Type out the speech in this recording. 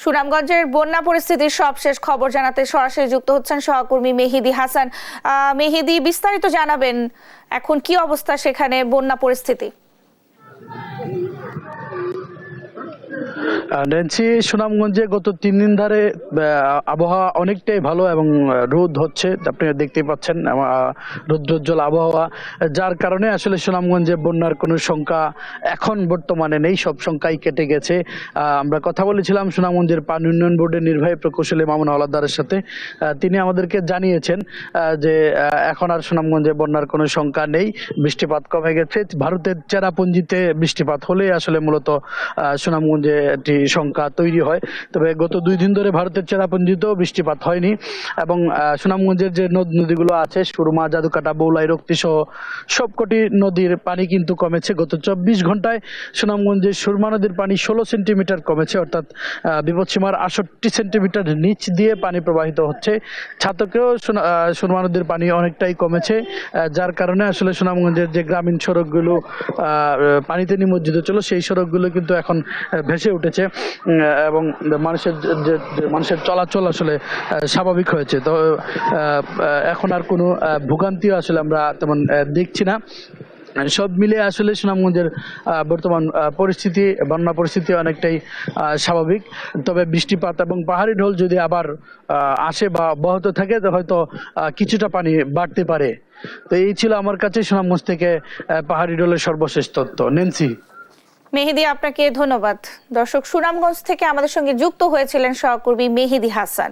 সুনামগঞ্জের বন্যা পরিস্থিতির সবশেষ খবর জানাতে সরাসরি যুক্ত হচ্ছেন সহকর্মী মেহেদী হাসান। মেহেদী, বিস্তারিত জানাবেন, এখন কি অবস্থা সেখানে বন্যা পরিস্থিতি? নেন্সি, সুনামগঞ্জে গত 3 দিন ধরে আবহাওয়া অনেকটাই ভালো এবং রোদ হচ্ছে, আপনারা দেখতেই পাচ্ছেন রৌদ্রোজ্জ্বল আবহাওয়া, যার কারণে আসলে সুনামগঞ্জে বন্যার কোনো শঙ্কা এখন বর্তমানে নেই, সব শঙ্কাই কেটে গেছে। আমরা কথা বলেছিলাম সুনামগঞ্জের পানি উন্নয়ন বোর্ডের নির্বাহী প্রকৌশলী মামুন হাওলাদারের সাথে। তিনি আমাদেরকে জানিয়েছেন যে এখন আর সুনামগঞ্জে বন্যার কোনো শঙ্কা নেই, বৃষ্টিপাত কমে গেছে। ভারতের চেরাপুঞ্জিতে বৃষ্টিপাত হলেই আসলে মূলত সুনামগঞ্জে একটি শঙ্কা তৈরি হয়। তবে গত 2 দিন ধরে ভারতের চেরাপুঞ্জিতেও বৃষ্টিপাত হয়নি এবং সুনামগঞ্জের যে নদীগুলো আছে, সুরমা, জাদুকাটা, বৌলাই, রক্তি সহ সবকটি নদীর পানি কিন্তু কমেছে। গত 24 ঘন্টায় সুনামগঞ্জের সুরমা নদীর পানি 16 সেন্টিমিটার কমেছে, অর্থাৎ বিপদসীমার 68 সেন্টিমিটার নিচ দিয়ে পানি প্রবাহিত হচ্ছে। ছাতকেও সুরমা নদীর পানি অনেকটাই কমেছে, যার কারণে আসলে সুনামগঞ্জের যে গ্রামীণ সড়কগুলো পানিতে নিমজ্জিত ছিল, সেই সড়কগুলো কিন্তু এখন ভেসে উঠেছে এবং মানুষের চলাচল আসলে স্বাভাবিক হয়েছে। তো এখন আর কোনো ভোগান্তিও আসলে আমরা তেমন দেখছি না। সব মিলে আসলে সুনামগঞ্জের বর্তমান পরিস্থিতি, বন্যা পরিস্থিতি অনেকটাই স্বাভাবিক। তবে বৃষ্টিপাত এবং পাহাড়ি ঢল যদি আবার আসে বা অব্যাহত থাকে, হয়তো কিছুটা পানি বাড়তে পারে। তো এই ছিল আমার কাছে সুনামগঞ্জ থেকে পাহাড়ি ঢলের সর্বশেষ তথ্য। নেন্সি। মেহেদী, আপনাকে ধন্যবাদ। দর্শক, সুনামগঞ্জ থেকে আমাদের সঙ্গে যুক্ত হয়েছিলেন সহকর্মী মেহেদী হাসান।